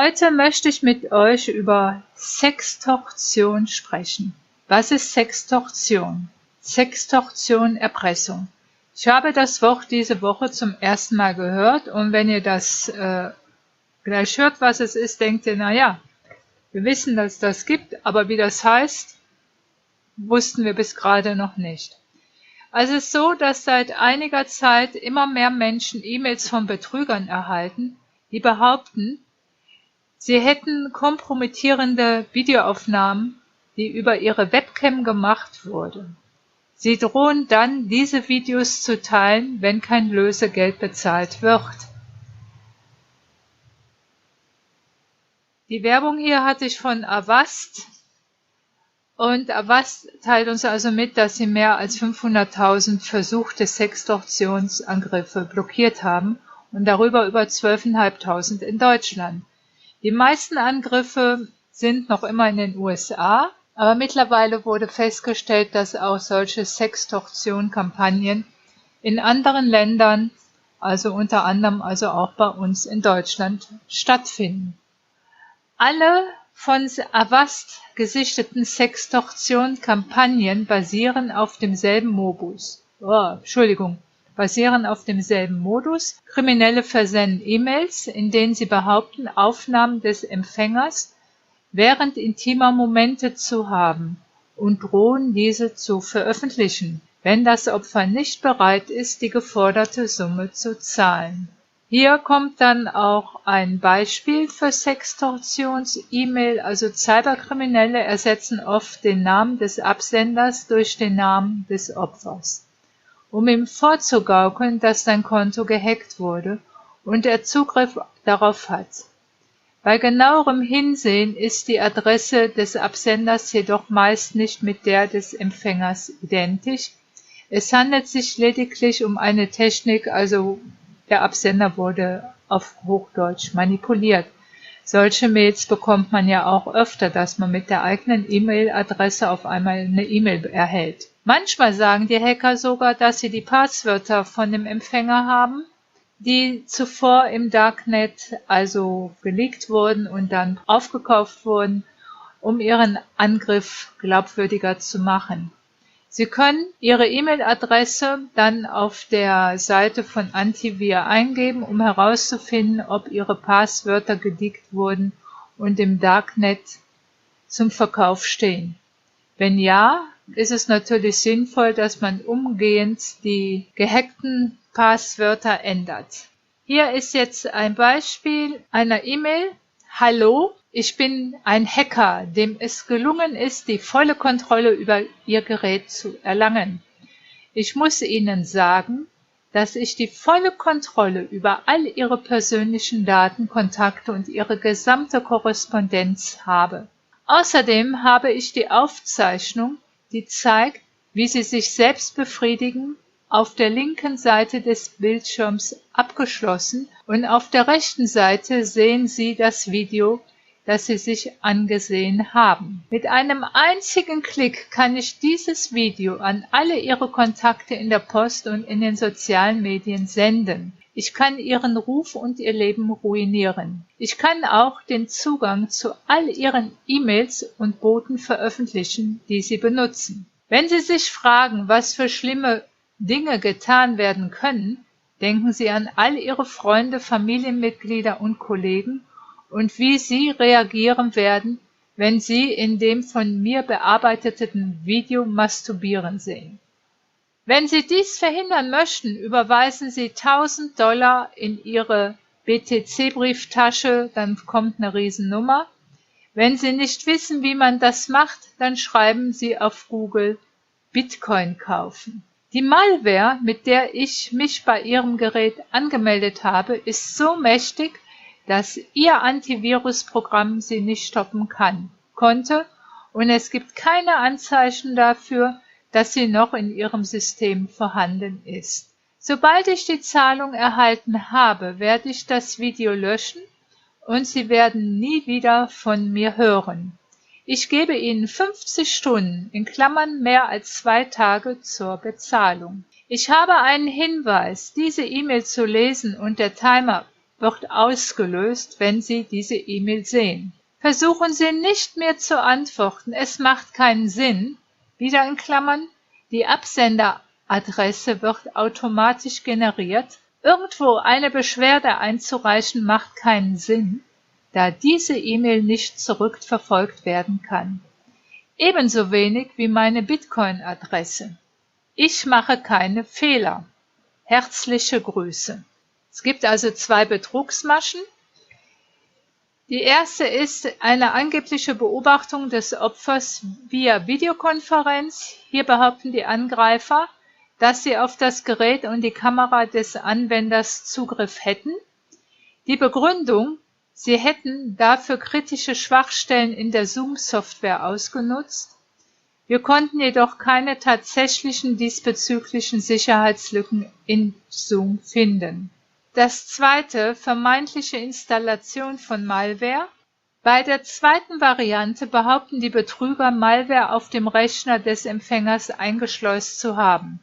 Heute möchte ich mit euch über Sextortion sprechen. Was ist Sextortion? Sextortion, Erpressung. Ich habe das Wort diese Woche zum ersten Mal gehört und wenn ihr das gleich hört, was es ist, denkt ihr, naja, wir wissen, dass es das gibt, aber wie das heißt, wussten wir bis gerade noch nicht. Also es ist so, dass seit einiger Zeit immer mehr Menschen E-Mails von Betrügern erhalten, die behaupten, sie hätten kompromittierende Videoaufnahmen, die über ihre Webcam gemacht wurden. Sie drohen dann, diese Videos zu teilen, wenn kein Lösegeld bezahlt wird. Die Werbung hier hatte ich von Avast. Und Avast teilt uns also mit, dass sie mehr als 500.000 versuchte Sextortionsangriffe blockiert haben und darüber über 12.500 in Deutschland. Die meisten Angriffe sind noch immer in den USA, aber mittlerweile wurde festgestellt, dass auch solche Sextortion-Kampagnen in anderen Ländern, also unter anderem also auch bei uns in Deutschland, stattfinden. Alle von Avast gesichteten Sextortion-Kampagnen basieren auf demselben Modus. Kriminelle versenden E-Mails, in denen sie behaupten, Aufnahmen des Empfängers während intimer Momente zu haben und drohen, diese zu veröffentlichen, wenn das Opfer nicht bereit ist, die geforderte Summe zu zahlen. Hier kommt dann auch ein Beispiel für Sextortions-E-Mail, also Cyberkriminelle ersetzen oft den Namen des Absenders durch den Namen des Opfers, um ihm vorzugaukeln, dass sein Konto gehackt wurde und er Zugriff darauf hat. Bei genauerem Hinsehen ist die Adresse des Absenders jedoch meist nicht mit der des Empfängers identisch. Es handelt sich lediglich um eine Technik, also der Absender wurde auf Hochdeutsch manipuliert. Solche Mails bekommt man ja auch öfter, dass man mit der eigenen E-Mail-Adresse auf einmal eine E-Mail erhält. Manchmal sagen die Hacker sogar, dass sie die Passwörter von dem Empfänger haben, die zuvor im Darknet also geleakt wurden und dann aufgekauft wurden, um ihren Angriff glaubwürdiger zu machen. Sie können Ihre E-Mail-Adresse dann auf der Seite von Antivir eingeben, um herauszufinden, ob Ihre Passwörter geleakt wurden und im Darknet zum Verkauf stehen. Wenn ja, ist es natürlich sinnvoll, dass man umgehend die gehackten Passwörter ändert. Hier ist jetzt ein Beispiel einer E-Mail. Hallo, ich bin ein Hacker, dem es gelungen ist, die volle Kontrolle über Ihr Gerät zu erlangen. Ich muss Ihnen sagen, dass ich die volle Kontrolle über all Ihre persönlichen Daten, Kontakte und Ihre gesamte Korrespondenz habe. Außerdem habe ich die Aufzeichnung, die zeigt, wie Sie sich selbst befriedigen, auf der linken Seite des Bildschirms abgeschlossen und auf der rechten Seite sehen Sie das Video, das Sie sich angesehen haben. Mit einem einzigen Klick kann ich dieses Video an alle Ihre Kontakte in der Post und in den sozialen Medien senden. Ich kann Ihren Ruf und Ihr Leben ruinieren. Ich kann auch den Zugang zu all Ihren E-Mails und Boten veröffentlichen, die Sie benutzen. Wenn Sie sich fragen, was für schlimme Dinge getan werden können, denken Sie an all Ihre Freunde, Familienmitglieder und Kollegen und wie sie reagieren werden, wenn sie in dem von mir bearbeiteten Video masturbieren sehen. Wenn Sie dies verhindern möchten, überweisen Sie $1000 in Ihre BTC-Brieftasche, dann kommt eine Riesennummer. Wenn Sie nicht wissen, wie man das macht, dann schreiben Sie auf Google Bitcoin kaufen. Die Malware, mit der ich mich bei Ihrem Gerät angemeldet habe, ist so mächtig, dass Ihr Antivirusprogramm sie nicht stoppen konnte und es gibt keine Anzeichen dafür, dass sie noch in Ihrem System vorhanden ist. Sobald ich die Zahlung erhalten habe, werde ich das Video löschen und Sie werden nie wieder von mir hören. Ich gebe Ihnen 50 Stunden, in Klammern mehr als 2 Tage, zur Bezahlung. Ich habe einen Hinweis, diese E-Mail zu lesen und der Timer wird ausgelöst, wenn Sie diese E-Mail sehen. Versuchen Sie nicht mehr zu antworten, es macht keinen Sinn. Wieder in Klammern, die Absenderadresse wird automatisch generiert. Irgendwo eine Beschwerde einzureichen macht keinen Sinn, da diese E-Mail nicht zurückverfolgt werden kann. Ebenso wenig wie meine Bitcoin-Adresse. Ich mache keine Fehler. Herzliche Grüße. Es gibt also 2 Betrugsmaschen. Die erste ist eine angebliche Beobachtung des Opfers via Videokonferenz. Hier behaupten die Angreifer, dass sie auf das Gerät und die Kamera des Anwenders Zugriff hätten. Die Begründung: Sie hätten dafür kritische Schwachstellen in der Zoom-Software ausgenutzt. Wir konnten jedoch keine tatsächlichen diesbezüglichen Sicherheitslücken in Zoom finden. Das zweite, vermeintliche Installation von Malware. Bei der zweiten Variante behaupten die Betrüger, Malware auf dem Rechner des Empfängers eingeschleust zu haben.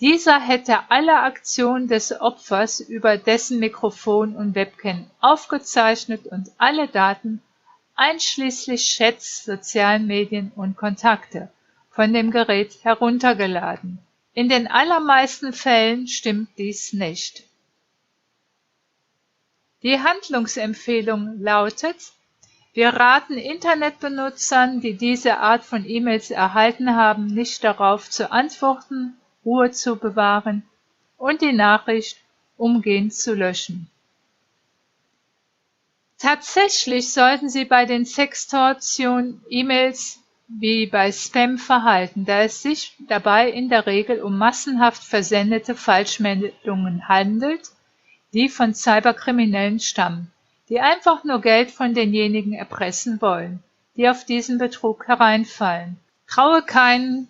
Dieser hätte alle Aktionen des Opfers über dessen Mikrofon und Webcam aufgezeichnet und alle Daten, einschließlich Chats, sozialen Medien und Kontakte, von dem Gerät heruntergeladen. In den allermeisten Fällen stimmt dies nicht. Die Handlungsempfehlung lautet: Wir raten Internetbenutzern, die diese Art von E-Mails erhalten haben, nicht darauf zu antworten, Ruhe zu bewahren und die Nachricht umgehend zu löschen. Tatsächlich sollten Sie bei den Sextortion-E-Mails wie bei Spam verhalten, da es sich dabei in der Regel um massenhaft versendete Falschmeldungen handelt, die von Cyberkriminellen stammen, die einfach nur Geld von denjenigen erpressen wollen, die auf diesen Betrug hereinfallen. Traue keinen,